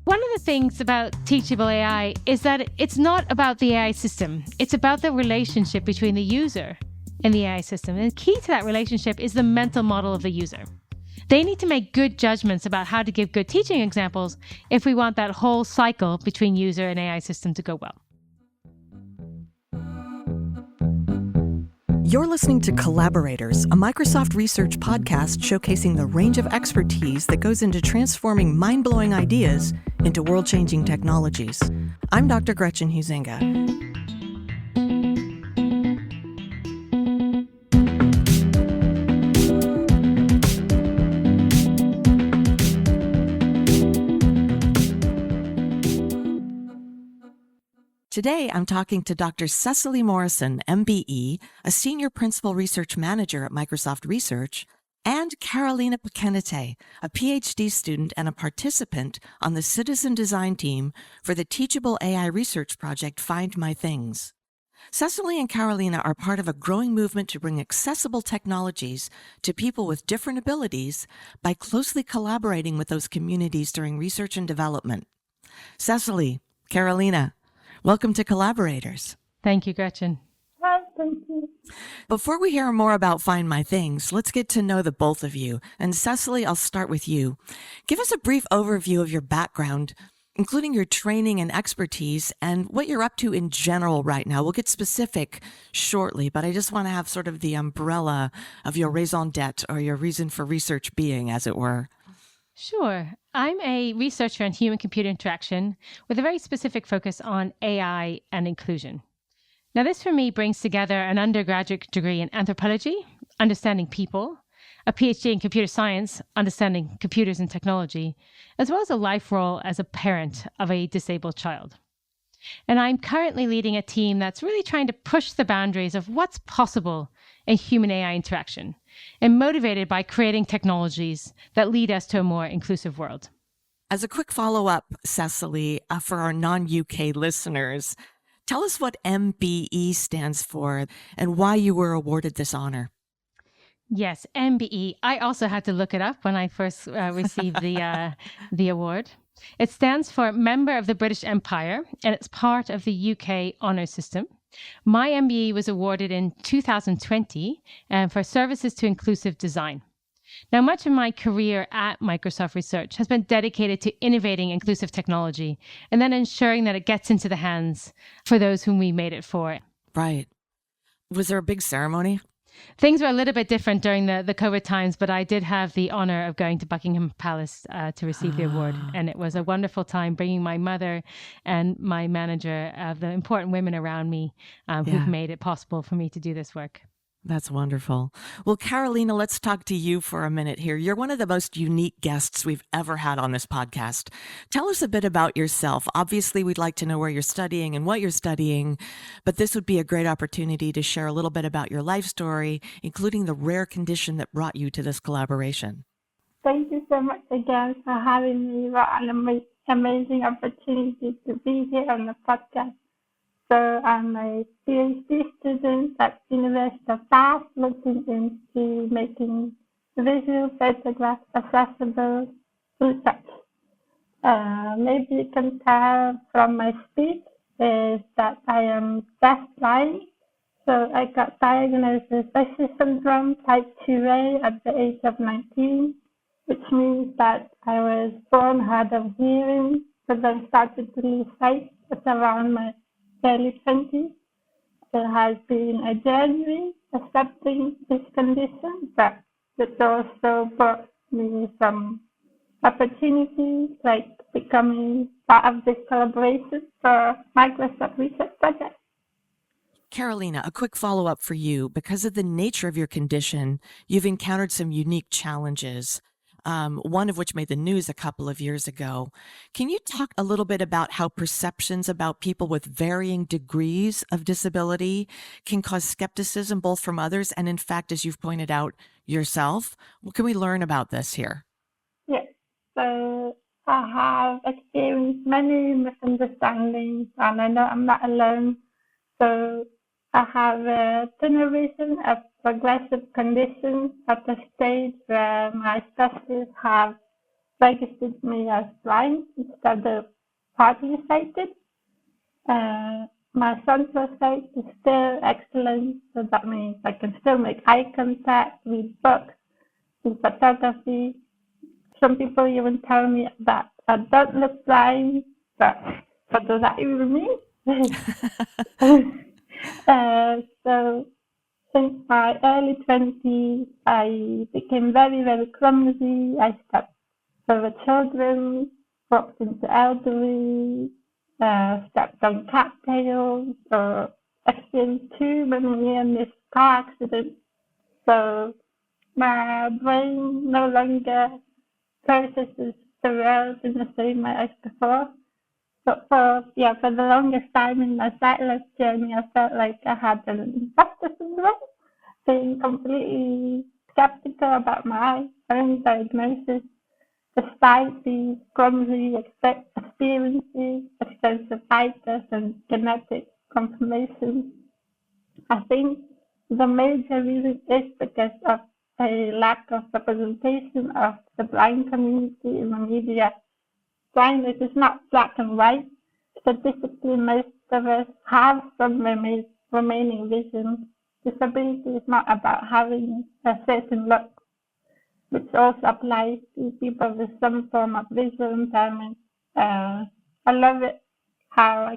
One of the things about Teachable AI is that it's not about the AI system. It's about the relationship between the user and the AI system. And the key to that relationship is the mental model of the user. They need to make good judgments about how to give good teaching examples if we want that whole cycle between user and AI system to go well. You're listening to Collaborators, a Microsoft research podcast showcasing the range of expertise that goes into transforming mind-blowing ideas into world-changing technologies. I'm Dr. Gretchen Huizinga. Today, I'm talking to Dr. Cecily Morrison, MBE, a Senior Principal Research Manager at Microsoft Research, and Karolina Pakėnaitė, a PhD student and a participant on the citizen design team for the Teachable AI research project Find My Things. Cecily and Karolina are part of a growing movement to bring accessible technologies to people with different abilities by closely collaborating with those communities during research and development. Cecily, Karolina, welcome to Collaborators. Thank you, Gretchen. Hi, thank you. Before we hear more about Find My Things, let's get to know the both of you. And Cecily, I'll start with you. Give us a brief overview of your background, including your training and expertise and what you're up to in general right now. We'll get specific shortly, but I just want to have sort of the umbrella of your raison d'etre or your reason for research being, as it were. Sure. I'm a researcher in human-computer interaction with a very specific focus on AI and inclusion. Now, this for me brings together an undergraduate degree in anthropology, understanding people, a PhD in computer science, understanding computers and technology, as well as a life role as a parent of a disabled child. And I'm currently leading a team that's really trying to push the boundaries of what's possible in human-AI interaction and motivated by creating technologies that lead us to a more inclusive world. As a quick follow-up, Cecily, for our non-UK listeners, tell us what MBE stands for and why you were awarded this honor. Yes, MBE. I also had to look it up when I first received the award. It stands for Member of the British Empire, and it's part of the UK honours system. My MBE was awarded in 2020 for services to inclusive design. Now, much of my career at Microsoft Research has been dedicated to innovating inclusive technology and then ensuring that it gets into the hands for those whom we made it for. Right. Was there a big ceremony? Things were a little bit different during the COVID times, but I did have the honor of going to Buckingham Palace to receive the award. And it was a wonderful time bringing my mother and my manager, the important women around me who've made it possible for me to do this work. That's wonderful. Well, Karolina, let's talk to you for a minute here. You're one of the most unique guests we've ever had on this podcast. Tell us a bit about yourself. Obviously, we'd like to know where you're studying and what you're studying, but this would be a great opportunity to share a little bit about your life story, including the rare condition that brought you to this collaboration. Thank you so much again for having me. What an amazing opportunity to be here on the podcast. So I'm a PhD student at University of Bath, looking into making visual photographs accessible through touch. Maybe you can tell from my speech is that I am deaf-blind. So I got diagnosed with Usher syndrome type 2A at the age of 19, which means that I was born hard of hearing, but then started to lose sight at around my early 20s. There has been a journey accepting this condition, but it also brought me some opportunities like becoming part of this collaboration for Microsoft Research Project. Karolina, a quick follow-up for you. Because of the nature of your condition, you've encountered some unique challenges. One of which made the news a couple of years ago. Can you talk a little bit about how perceptions about people with varying degrees of disability can cause skepticism both from others and, in fact, as you've pointed out, yourself? What can we learn about this here? Yes, so I have experienced many misunderstandings, and I know I'm not alone. So I have a tunnel vision of progressive conditions at the stage where my specialists have registered me as blind instead of partly sighted. My central sight is still excellent, so that means I can still make eye contact, read books, do photography. Some people even tell me that I don't look blind, but what does that even mean? So since my early 20s, I became very, very clumsy. I stepped over children, walked into elderly, stepped on cattails, or experienced too many near-miss car accidents. So my brain no longer processes the world in the same way as before. But for the longest time in my sight loss journey, I felt like I had an imposter syndrome, being completely skeptical about my own diagnosis, despite these clumsy experiences, extensive eye tests, and genetic confirmation. I think the major reason is because of a lack of representation of the blind community in the media. Blindness is not black and white. Statistically, most of us have some remaining vision. Disability is not about having a certain look, which also applies to people with some form of visual impairment. I love it how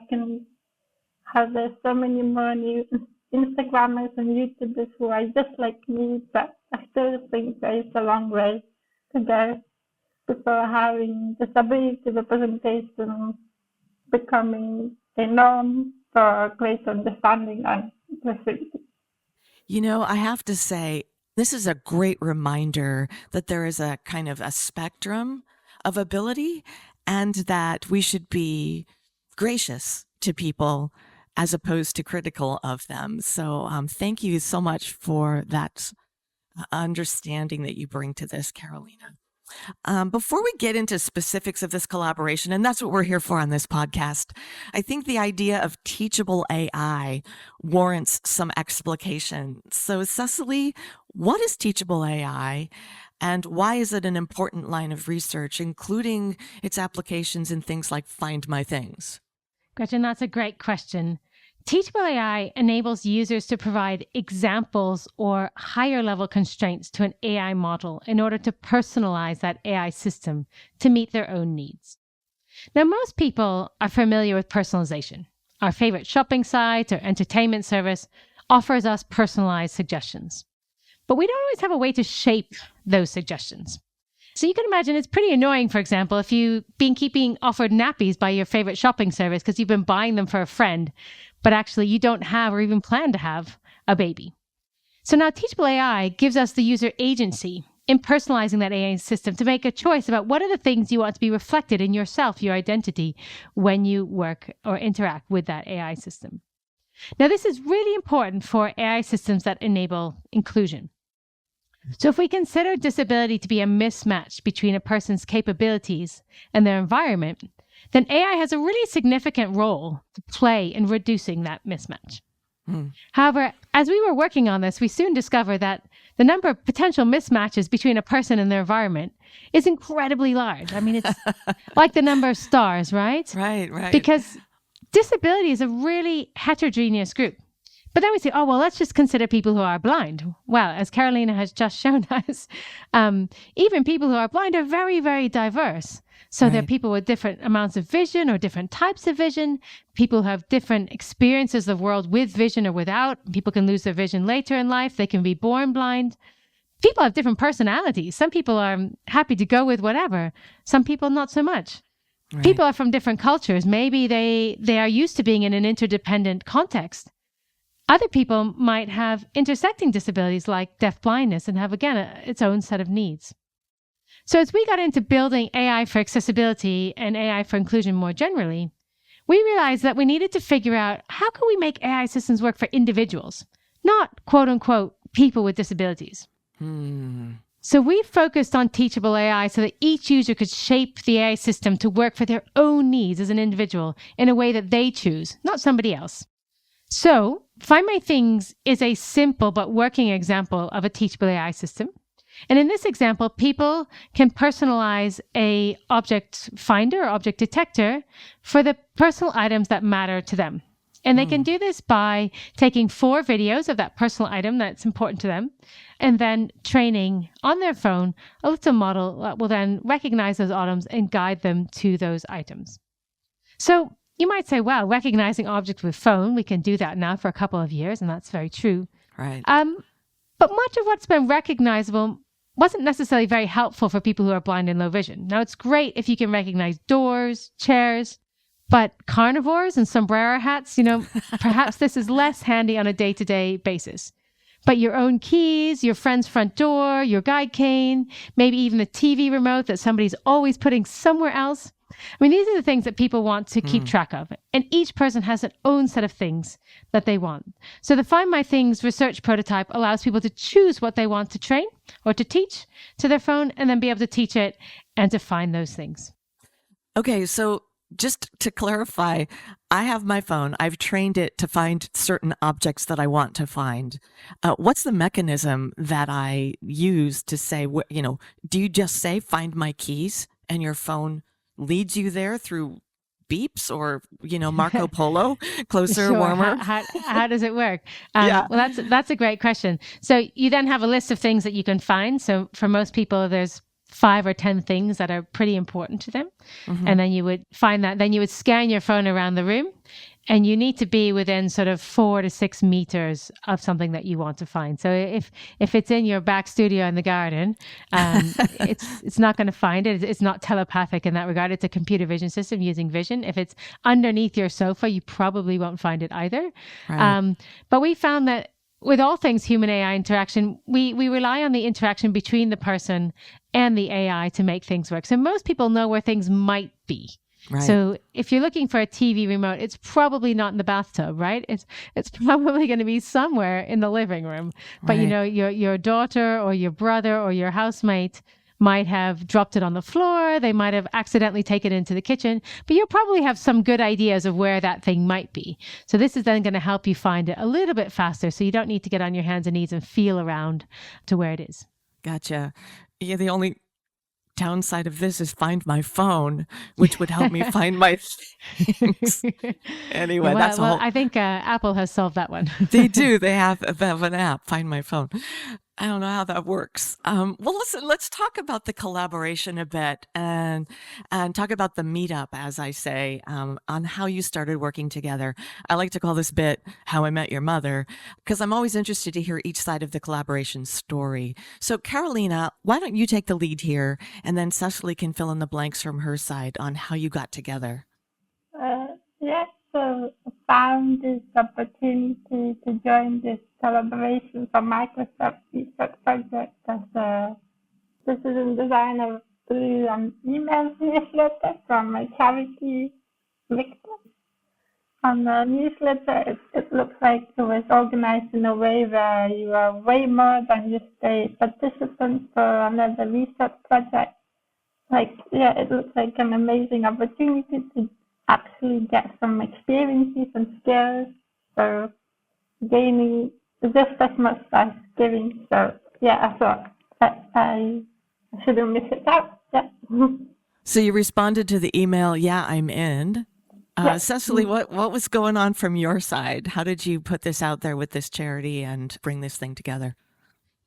there's so many more new Instagrammers and YouTubers who are just like me, but I still think there is a long way to go before having disability representation becoming a norm for greater understanding and inclusivity. You know, I have to say, this is a great reminder that there is a kind of a spectrum of ability and that we should be gracious to people as opposed to critical of them. So thank you so much for that understanding that you bring to this, Karolina. Before we get into specifics of this collaboration, and that's what we're here for on this podcast, I think the idea of teachable AI warrants some explication. So, Cecily, what is teachable AI, and why is it an important line of research, including its applications in things like Find My Things? Gretchen, that's a great question. Teachable AI enables users to provide examples or higher level constraints to an AI model in order to personalize that AI system to meet their own needs. Now, most people are familiar with personalization. Our favorite shopping site or entertainment service offers us personalized suggestions. But we don't always have a way to shape those suggestions. So you can imagine it's pretty annoying, for example, if you've been keeping offered nappies by your favorite shopping service because you've been buying them for a friend, but actually you don't have or even plan to have a baby. So now Teachable AI gives us the user agency in personalizing that AI system to make a choice about what are the things you want to be reflected in yourself, your identity, when you work or interact with that AI system. Now, this is really important for AI systems that enable inclusion. So if we consider disability to be a mismatch between a person's capabilities and their environment, then AI has a really significant role to play in reducing that mismatch. However, as we were working on this, we soon discovered that the number of potential mismatches between a person and their environment is incredibly large. I mean, it's like the number of stars, right? Right. Because disability is a really heterogeneous group. But then we say, oh, well, let's just consider people who are blind. Well, as Karolina has just shown us, even people who are blind are very, very diverse. So there are people with different amounts of vision or different types of vision. People who have different experiences of the world with vision or without. People can lose their vision later in life. They can be born blind. People have different personalities. Some people are happy to go with whatever. Some people not so much. Right. People are from different cultures. Maybe they are used to being in an interdependent context. Other people might have intersecting disabilities like deafblindness and have, again, its own set of needs. So as we got into building AI for accessibility and AI for inclusion more generally, we realized that we needed to figure out how can we make AI systems work for individuals, not quote unquote people with disabilities. So we focused on teachable AI so that each user could shape the AI system to work for their own needs as an individual in a way that they choose, not somebody else. So Find My Things is a simple but working example of a teachable AI system. And in this example, people can personalize a object finder or object detector for the personal items that matter to them. And they can do this by taking 4 videos of that personal item that's important to them, and then training on their phone a little model that will then recognize those items and guide them to those items. So you might say, wow, recognizing objects with phone, we can do that now for a couple of years, and that's very true. Right. But much of what's been recognizable wasn't necessarily very helpful for people who are blind and low vision. Now, it's great if you can recognize doors, chairs, but carnivores and sombrero hats, perhaps this is less handy on a day-to-day basis. But your own keys, your friend's front door, your guide cane, maybe even the TV remote that somebody's always putting somewhere else. I mean, these are the things that people want to keep track of. And each person has their own set of things that they want. So the Find My Things research prototype allows people to choose what they want to train or to teach to their phone, and then be able to teach it and to find those things. Okay, so just to clarify, I have my phone. I've trained it to find certain objects that I want to find. What's the mechanism that I use to say, do you just say, find my keys, and your phone leads you there through beeps or, Marco Polo, closer, Sure. warmer? How does it work? Yeah. Well, that's a great question. So you then have a list of things that you can find. So for most people, there's 5 or 10 things that are pretty important to them. And then you would find that, then you would scan your phone around the room, and you need to be within sort of 4 to 6 meters of something that you want to find. So if it's in your back studio in the garden, it's not going to find it. It's not telepathic in that regard. It's a computer vision system using vision. If it's underneath your sofa, you probably won't find it either. Right. But we found that with all things human AI interaction, we rely on the interaction between the person and the AI to make things work. So most people know where things might be. Right. So if you're looking for a TV remote, it's probably not in the bathtub, right? It's probably going to be somewhere in the living room. But Right. your daughter or your brother or your housemate might have dropped it on the floor. They might have accidentally taken it into the kitchen, but you'll probably have some good ideas of where that thing might be. So this is then going to help you find it a little bit faster. So you don't need to get on your hands and knees and feel around to where it is. Gotcha. Yeah, the only downside of this is Find My Phone, which would help me find my things. Anyway, that's all. I think Apple has solved that one. They do. They have an app, Find My Phone. I don't know how that works. Well, listen, let's talk about the collaboration a bit and talk about the meetup, as I say, on how you started working together. I like to call this bit How I Met Your Mother, because I'm always interested to hear each side of the collaboration story. So Karolina, why don't you take the lead here, and then Cecily can fill in the blanks from her side on how you got together. Yes, so I found this opportunity to join this collaboration for Microsoft research project as a citizen designer through an email newsletter from my charity, Victor. On the newsletter, it looks like it was organized in a way where you are way more than just a participant for another research project. It looks like an amazing opportunity to actually get some experiences and skills. So gaining just as much as giving. So I thought that I shouldn't miss it out. Yeah. So you responded to the email, yeah, I'm in. Yeah. Cecily, what was going on from your side? How did you put this out there with this charity and bring this thing together?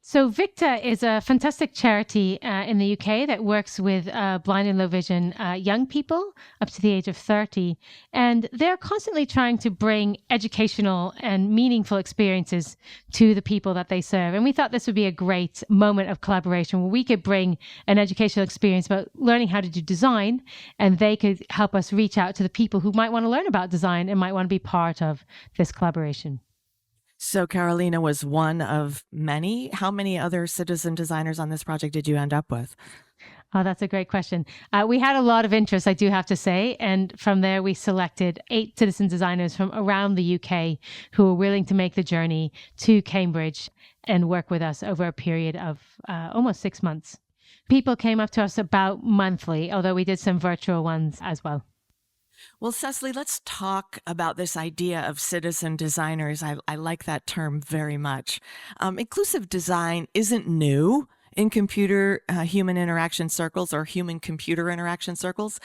So Victa is a fantastic charity in the UK that works with blind and low vision young people up to the age of 30. And they're constantly trying to bring educational and meaningful experiences to the people that they serve. And we thought this would be a great moment of collaboration where we could bring an educational experience about learning how to do design, and they could help us reach out to the people who might want to learn about design and might want to be part of this collaboration. So Karolina was one of many. How many other citizen designers on this project did you end up with? Oh, that's a great question. We had a lot of interest, I do have to say. And from there, we selected 8 citizen designers from around the UK who were willing to make the journey to Cambridge and work with us over a period of almost 6 months. People came up to us about monthly, although we did some virtual ones as well. Well, Cecily, let's talk about this idea of citizen designers. I like that term very much. Inclusive design isn't new. in computer human interaction circles or human computer interaction circles.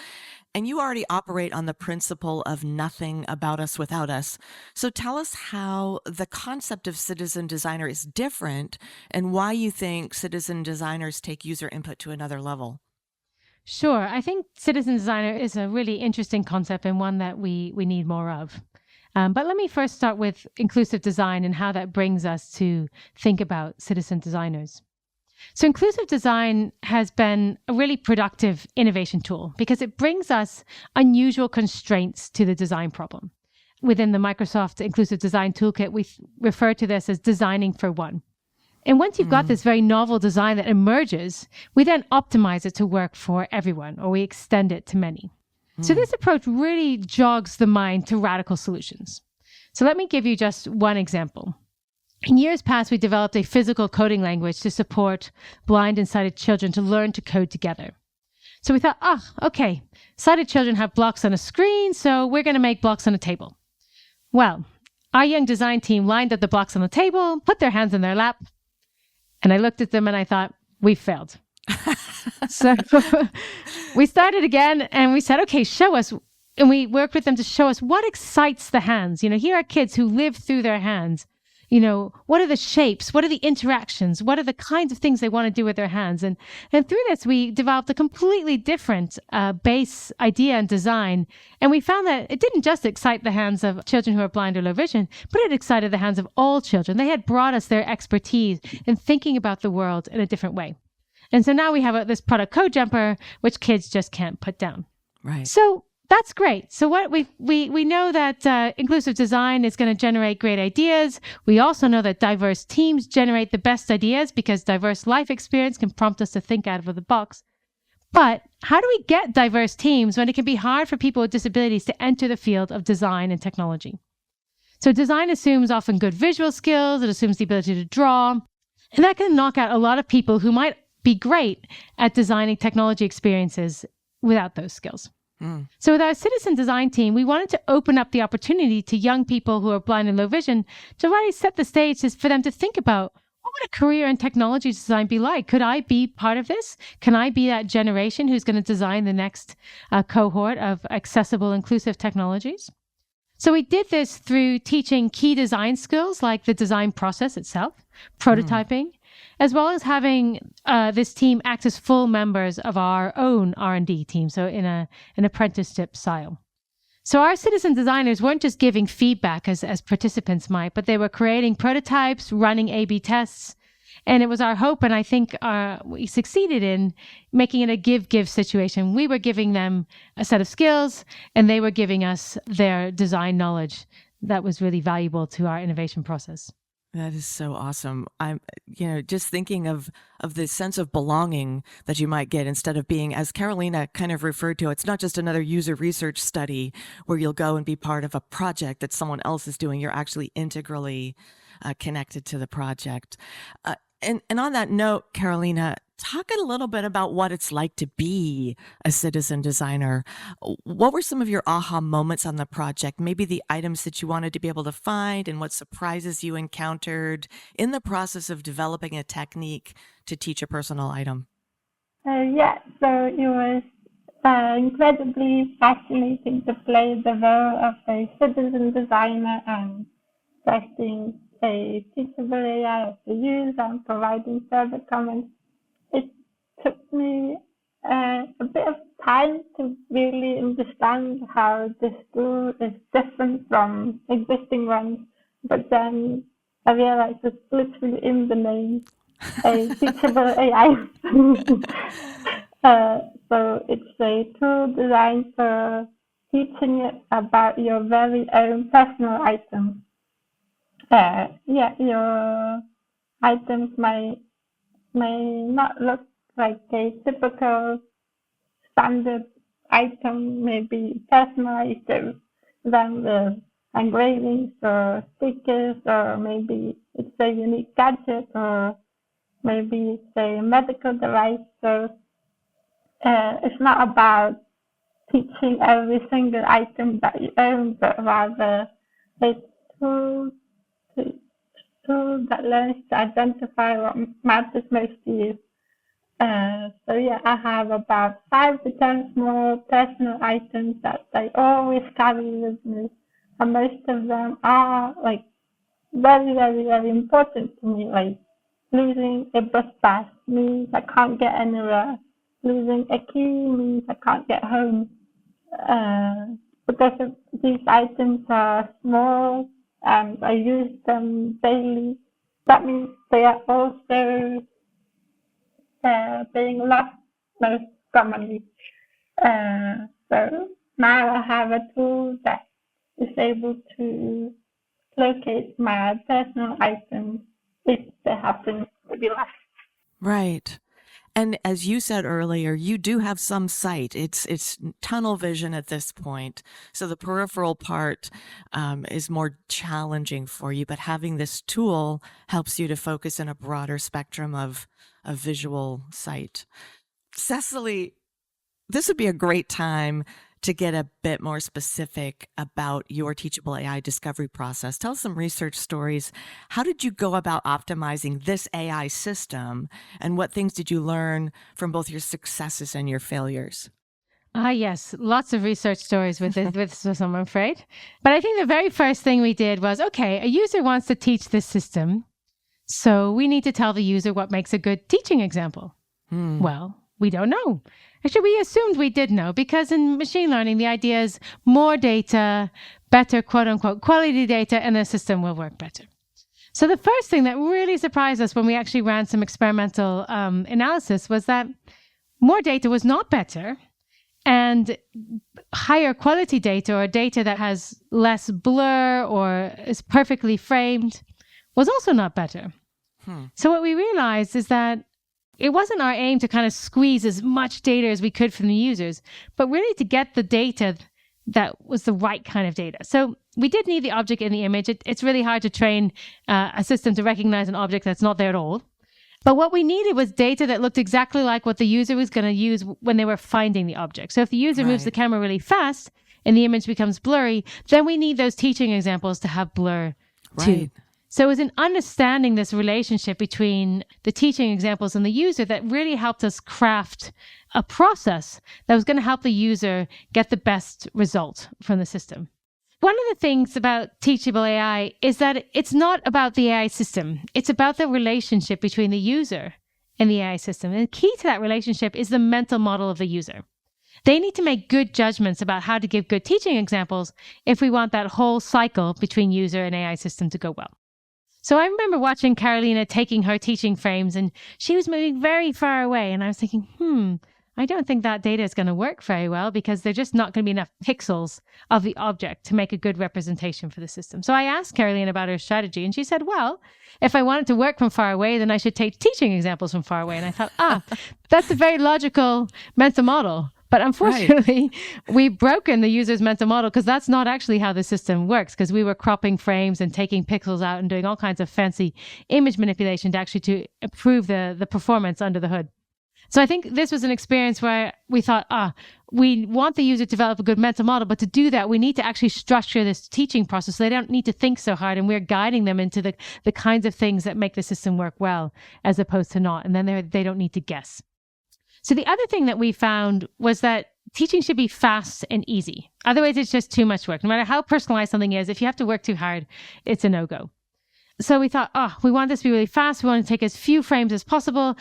And you already operate on the principle of nothing about us without us. So tell us how the concept of citizen designer is different and why you think citizen designers take user input to another level. Sure. I think citizen designer is a really interesting concept and one that we need more of. But let me first start with inclusive design and how that brings us to think about citizen designers. So inclusive design has been a really productive innovation tool because it brings us unusual constraints to the design problem. Within the Microsoft Inclusive Design Toolkit, we refer to this as designing for one. And once you've got this very novel design that emerges, we then optimize it to work for everyone, or we extend it to many. So this approach really jogs the mind to radical solutions. So let me give you just one example. In years past, we developed a physical coding language to support blind and sighted children to learn to code together. So we thought, okay, sighted children have blocks on a screen, so we're going to make blocks on a table. Well, our young design team lined up the blocks on the table, put their hands in their lap, and I looked at them and I thought, we failed. So we started again and we said, okay, show us. And we worked with them to show us what excites the hands. Here are kids who live through their hands. What are the shapes? What are the interactions? What are the kinds of things they want to do with their hands? And through this, we developed a completely different base idea and design. And we found that it didn't just excite the hands of children who are blind or low vision, but it excited the hands of all children. They had brought us their expertise in thinking about the world in a different way. And so now we have this product code jumper, which kids just can't put down. Right. So that's great. So what we know that inclusive design is going to generate great ideas. We also know that diverse teams generate the best ideas because diverse life experience can prompt us to think out of the box. But how do we get diverse teams when it can be hard for people with disabilities to enter the field of design and technology? So design assumes often good visual skills. It assumes the ability to draw. And that can knock out a lot of people who might be great at designing technology experiences without those skills. So with our citizen design team, we wanted to open up the opportunity to young people who are blind and low vision to really set the stage for them to think about, what would a career in technology design be like? Could I be part of this? Can I be that generation who's going to design the next cohort of accessible, inclusive technologies? So we did this through teaching key design skills like the design process itself, prototyping, as well as having this team act as full members of our own R&D team, so in an apprenticeship style. So our citizen designers weren't just giving feedback as participants might, but they were creating prototypes, running A/B tests, and it was our hope, and I think we succeeded in making it a give-give situation. We were giving them a set of skills, and they were giving us their design knowledge that was really valuable to our innovation process. That is so awesome. I'm, just thinking of the sense of belonging that you might get instead of being, as Karolina kind of referred to, it's not just another user research study where you'll go and be part of a project that someone else is doing. You're actually integrally connected to the project. And on that note, Karolina, talk a little bit about what it's like to be a citizen designer. What were some of your aha moments on the project? Maybe the items that you wanted to be able to find and what surprises you encountered in the process of developing a technique to teach a personal item? So it was incredibly fascinating to play the role of a citizen designer and testing a Teachable AI as a user and providing further comments. It took me a bit of time to really understand how this tool is different from existing ones, but then I realized it's literally in the name, a Teachable AI. So it's a tool designed for teaching it about your very own personal items. Your items may not look like a typical standard item, maybe personalized them with engravings or stickers, or maybe it's a unique gadget, or maybe it's a medical device. So it's not about teaching every single item that you own, but rather a tool that learns to identify what matters most to you. So yeah, I have about 5 to 10 small personal items that I always carry with me, and most of them are like very, very, very important to me. Like losing a bus pass means I can't get anywhere. Losing a key means I can't get home. Because of these items are small and I use them daily, that means they are also being lost most commonly. So now I have a tool that is able to locate my personal items if they happen to be lost. Right. And as you said earlier, you do have some sight. It's tunnel vision at this point. So the peripheral part is more challenging for you, but having this tool helps you to focus in a broader spectrum of visual sight. Cecily, this would be a great time to get a bit more specific about your Teachable AI discovery process. Tell us some research stories. How did you go about optimizing this AI system, and what things did you learn from both your successes and your failures? Yes, lots of research stories with this, I'm afraid. But I think the very first thing we did was, okay, a user wants to teach this system, so we need to tell the user what makes a good teaching example. Well, we don't know. Actually, we assumed we did know, because in machine learning, the idea is more data, better quote unquote quality data, and the system will work better. So the first thing that really surprised us when we actually ran some experimental analysis was that more data was not better, and higher quality data, or data that has less blur or is perfectly framed, was also not better. So what we realized is that it wasn't our aim to kind of squeeze as much data as we could from the users, but really to get the data that was the right kind of data. So we did need the object in the image. It's really hard to train a system to recognize an object that's not there at all. But what we needed was data that looked exactly like what the user was going to use when they were finding the object. So if the user moves the camera really fast and the image becomes blurry, then we need those teaching examples to have blur too. So it was in understanding this relationship between the teaching examples and the user that really helped us craft a process that was going to help the user get the best result from the system. One of the things about Teachable AI is that it's not about the AI system. It's about the relationship between the user and the AI system. And the key to that relationship is the mental model of the user. They need to make good judgments about how to give good teaching examples if we want that whole cycle between user and AI system to go well. So I remember watching Karolina taking her teaching frames, and she was moving very far away. And I was thinking, I don't think that data is going to work very well, because there's just not going to be enough pixels of the object to make a good representation for the system. So I asked Karolina about her strategy, and she said, well, if I want it to work from far away, then I should take teaching examples from far away. And I thought, that's a very logical mental model. But unfortunately, we've broken the user's mental model, because that's not actually how the system works, because we were cropping frames and taking pixels out and doing all kinds of fancy image manipulation to improve the performance under the hood. So I think this was an experience where we thought, we want the user to develop a good mental model, but to do that, we need to actually structure this teaching process so they don't need to think so hard, and we're guiding them into the kinds of things that make the system work well, as opposed to not. And then they don't need to guess. So the other thing that we found was that teaching should be fast and easy. Otherwise, it's just too much work. No matter how personalized something is, if you have to work too hard, it's a no-go. So we thought, we want this to be really fast. We want to take as few frames as possible.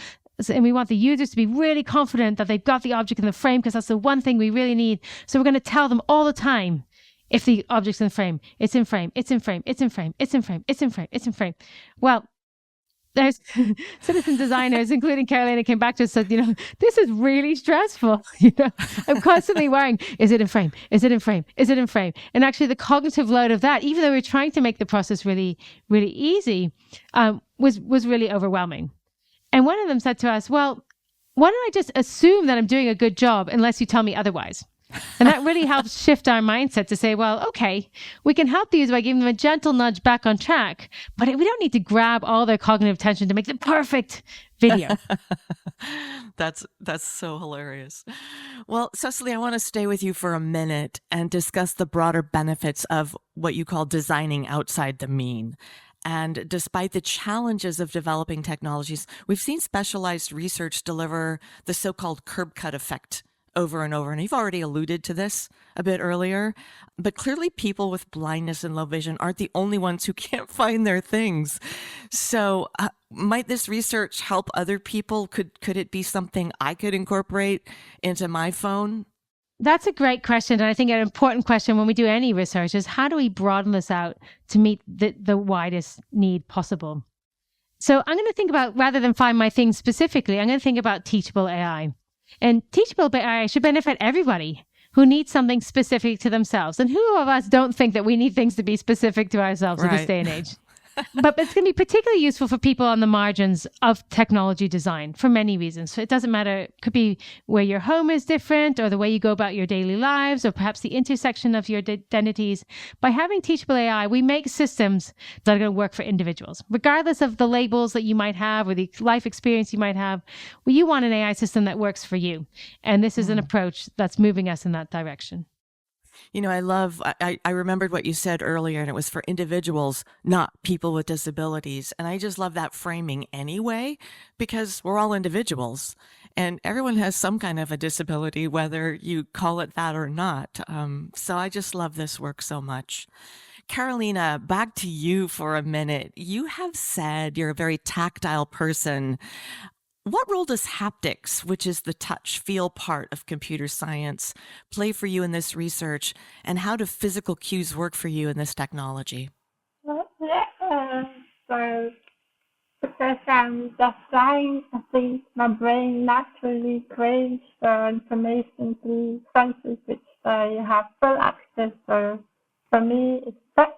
And we want the users to be really confident that they've got the object in the frame, because that's the one thing we really need. So we're going to tell them all the time, if the object's in frame, it's in frame, it's in frame, it's in frame, it's in frame, it's in frame, it's in frame. Well, there's citizen designers, including Karolina, came back to us and said, this is really stressful. I'm constantly worrying, is it in frame? Is it in frame? Is it in frame? And actually the cognitive load of that, even though we're trying to make the process really, really easy, was really overwhelming. And one of them said to us, well, why don't I just assume that I'm doing a good job unless you tell me otherwise? And that really helps shift our mindset to say, well, okay, we can help the user by giving them a gentle nudge back on track, but we don't need to grab all their cognitive attention to make the perfect video. That's so hilarious. Well, Cecily, I want to stay with you for a minute and discuss the broader benefits of what you call designing outside the mean. And despite the challenges of developing technologies, we've seen specialized research deliver the so-called curb cut effect over and over. And you've already alluded to this a bit earlier, but clearly people with blindness and low vision aren't the only ones who can't find their things. So might this research help other people? Could it be something I could incorporate into my phone? That's a great question. And I think an important question when we do any research is how do we broaden this out to meet the widest need possible? So I'm going to think about, rather than find my thing specifically, I'm going to think about Teachable AI. And Teachable AI should benefit everybody who needs something specific to themselves. And who of us don't think that we need things to be specific to ourselves in this day and age? But it's going to be particularly useful for people on the margins of technology design for many reasons. So it doesn't matter. It could be where your home is different or the way you go about your daily lives or perhaps the intersection of your identities. By having Teachable AI, we make systems that are going to work for individuals, regardless of the labels that you might have or the life experience you might have. Well, you want an AI system that works for you. And this is an approach that's moving us in that direction. You know, I remembered what you said earlier, and it was for individuals, not people with disabilities. And I just love that framing anyway, because we're all individuals and everyone has some kind of a disability, whether you call it that or not. So I just love this work so much. Karolina, back to you for a minute. You have said you're a very tactile person. What role does haptics, which is the touch, feel part of computer science, play for you in this research, and how do physical cues work for you in this technology? So because I'm just blind, I think my brain naturally craves for information through senses which I have full access. So for me, it's touch.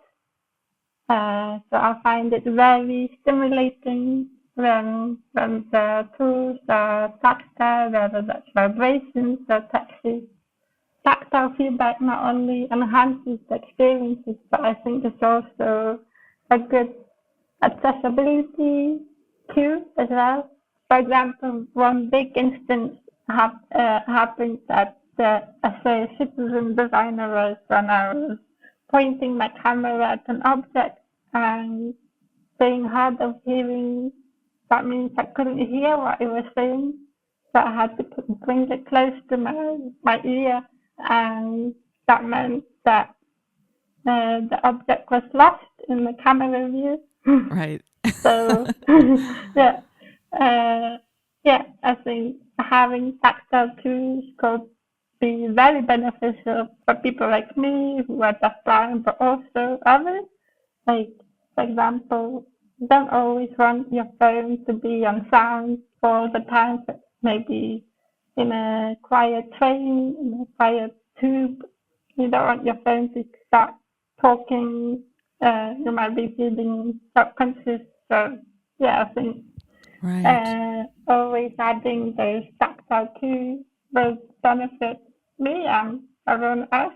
So I find it very stimulating when the tools are tactile, whether that's vibrations or touches. Tactile feedback not only enhances the experiences, but I think it's also a good accessibility cue as well. For example, one big instance happened at as a citizen designer was when I was pointing my camera at an object and being hard of hearing. That means I couldn't hear what it was saying, so I had to bring it close to my ear, and that meant that the object was lost in the camera view. Right. So, I think having tactile tools could be very beneficial for people like me who are deafblind, but also others. Like, for example, you don't always want your phone to be on sound all the time, but maybe in a quiet train, in a quiet tube, you don't want your phone to start talking. You might be feeling subconscious. So, I think always adding those tactile cues will benefit me and everyone else.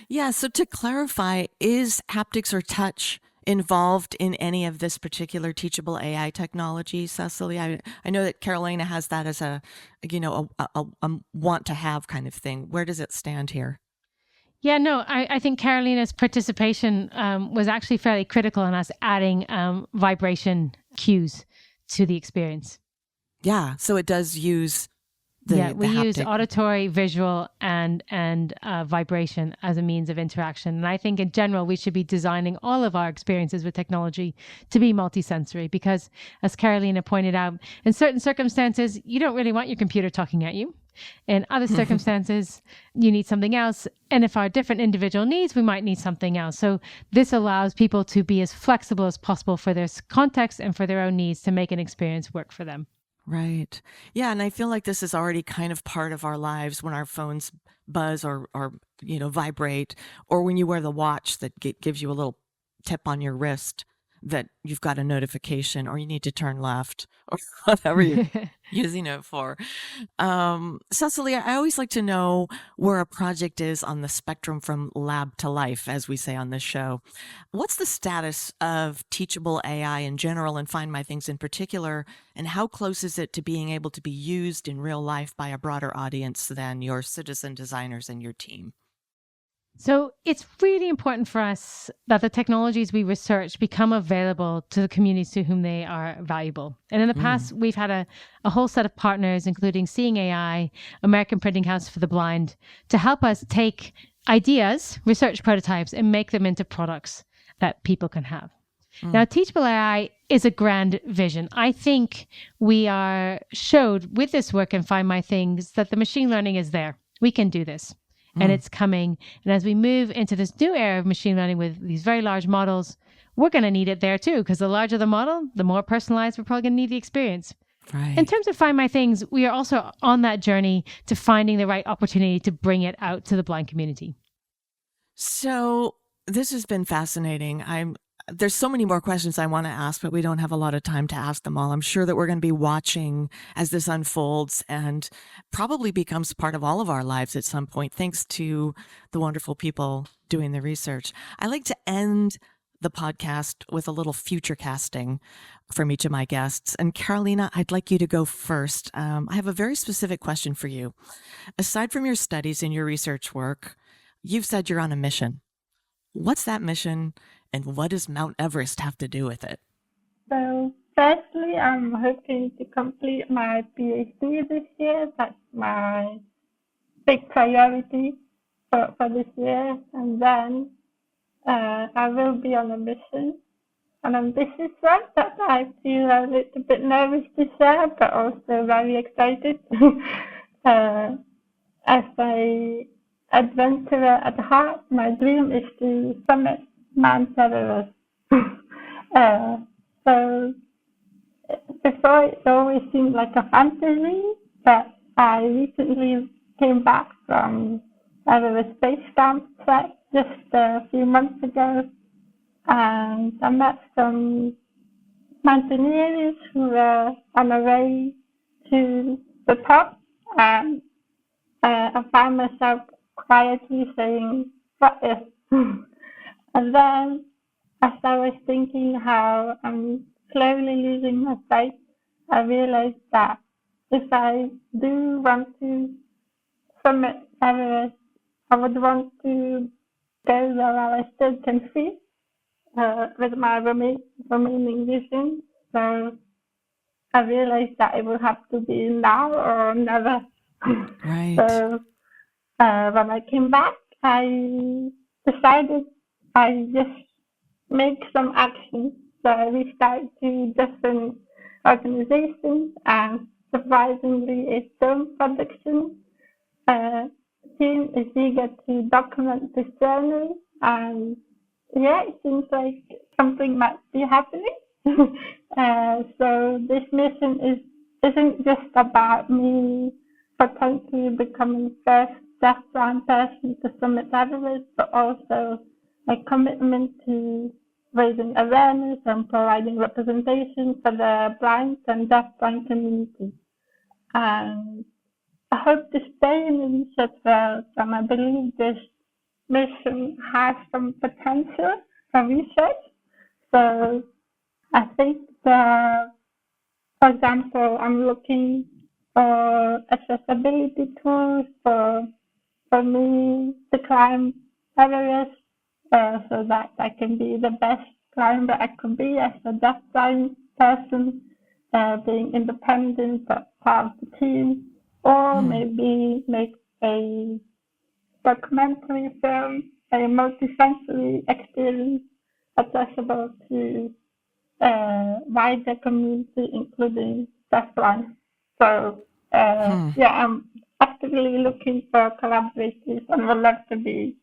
Yeah. So to clarify, is haptics or touch involved in any of this particular Teachable AI technology, Cecily? I know that Karolina has that as a want to have kind of thing. Where does it stand here? Yeah, no, I think Karolina's participation was actually fairly critical in us adding vibration cues to the experience. Yeah, so it does use we use auditory, visual, and vibration as a means of interaction. And I think in general, we should be designing all of our experiences with technology to be multisensory because, as Karolina pointed out, in certain circumstances, you don't really want your computer talking at you. In other circumstances, you need something else. And if our different individual needs, we might need something else. So this allows people to be as flexible as possible for their context and for their own needs to make an experience work for them. Right. Yeah. And I feel like this is already kind of part of our lives when our phones buzz or vibrate, or when you wear the watch that gives you a little tip on your wrist that you've got a notification or you need to turn left or whatever you're using it for. Cecily, I always like to know where a project is on the spectrum from lab to life, as we say on this show. What's the status of Teachable AI in general and Find My Things in particular, and how close is it to being able to be used in real life by a broader audience than your citizen designers and your team? So it's really important for us that the technologies we research become available to the communities to whom they are valuable. And in the past, we've had a whole set of partners, including Seeing AI, American Printing House for the Blind, to help us take ideas, research prototypes, and make them into products that people can have. Now, Teachable AI is a grand vision. I think we are showed with this work and Find My Things that the machine learning is there. We can do this. And it's coming. And as we move into this new era of machine learning with these very large models, we're going to need it there too, because the larger the model, the more personalized we're probably going to need the experience. Right. In terms of Find My Things, we are also on that journey to finding the right opportunity to bring it out to the blind community. So this has been fascinating. There's so many more questions I want to ask, but we don't have a lot of time to ask them all. I'm sure that we're going to be watching as this unfolds and probably becomes part of all of our lives at some point, thanks to the wonderful people doing the research. I like to end the podcast with a little future casting from each of my guests. And Karolina, I'd like you to go first. I have a very specific question for you. Aside from your studies and your research work, you've said you're on a mission. What's that mission? And what does Mount Everest have to do with it? So, firstly, I'm hoping to complete my PhD this year. That's my big priority for this year. And then I will be on a mission, an ambitious one that I feel a little bit nervous to share, but also very excited. As an adventurer at heart, my dream is to summit Mount Everest. So before it always seemed like a fantasy, but I recently came back from Everest Base Camp trek just a few months ago, and I met some mountaineers who were on the way to the top, and I found myself quietly saying, "What if?" And then, as I was thinking how I'm slowly losing my sight, I realized that if I do want to summit Everest, I would want to go where I still can see with my remaining vision. So I realized that it would have to be now or never. Right. So when I came back, I decided I just make some action. So I reached out to different organizations, and surprisingly, a film production team is eager to document this journey. And yeah, it seems like something might be happening. So this mission isn't just about me potentially becoming first deaf-blind person to summit Everest, but also a commitment to raising awareness and providing representation for the blind and deaf-blind community. And I hope to stay in the research world, and I believe this mission has some potential for research. So I think that, for example, I'm looking for accessibility tools for me to climb Everest, so that I can be the best climber I could be as a deaf-blind person, being independent but part of the team, or maybe make a documentary film, a multisensory experience accessible to wider community, including deaf-blind. So yeah, I'm actively looking for collaborators and would love to be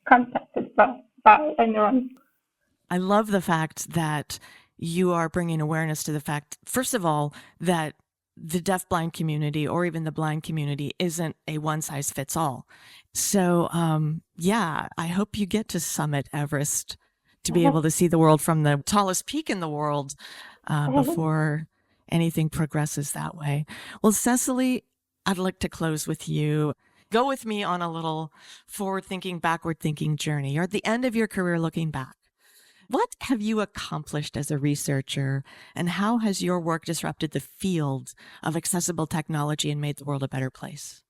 contacted by anyone. I love the fact that you are bringing awareness to the fact, first of all, that the deaf-blind community or even the blind community isn't a one-size-fits-all. So, yeah, I hope you get to summit Everest to be able to see the world from the tallest peak in the world before anything progresses that way. Well, Cecily, I'd like to close with you. Go with me on a little forward-thinking, backward-thinking journey. You're at the end of your career looking back. What have you accomplished as a researcher, and how has your work disrupted the field of accessible technology and made the world a better place?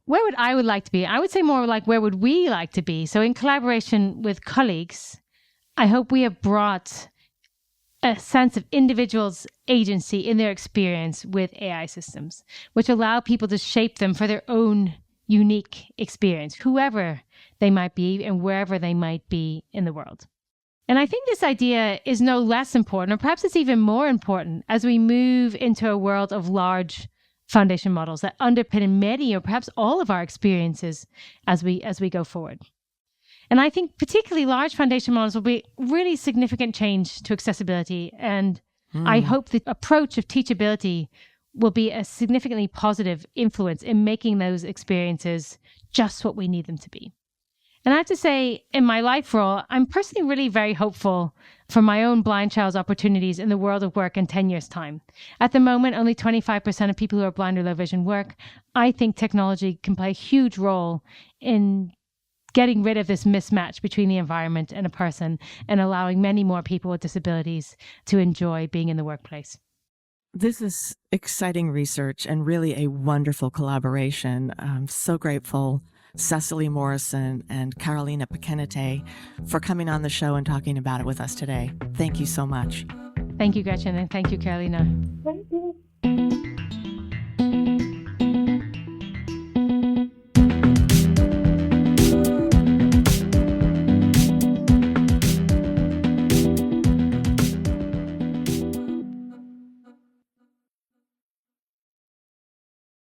where would I would like to be? I would say more like, where would we like to be? So in collaboration with colleagues, I hope we have brought a sense of individuals' agency in their experience with AI systems, which allow people to shape them for their own unique experience, whoever they might be and wherever they might be in the world. And I think this idea is no less important, or perhaps it's even more important as we move into a world of large foundation models that underpin many or perhaps all of our experiences as we go forward. And I think particularly large foundation models will be really significant change to accessibility. And I hope the approach of teachability will be a significantly positive influence in making those experiences just what we need them to be. And I have to say, in my life role, I'm personally really very hopeful for my own blind child's opportunities in the world of work in 10 years' time. At the moment, only 25% of people who are blind or low vision work. I think technology can play a huge role in getting rid of this mismatch between the environment and a person and allowing many more people with disabilities to enjoy being in the workplace. This is exciting research and really a wonderful collaboration. I'm so grateful, Cecily Morrison and Karolina Pakėnaitė, for coming on the show and talking about it with us today. Thank you so much. Thank you, Gretchen, and thank you, Karolina. Thank you.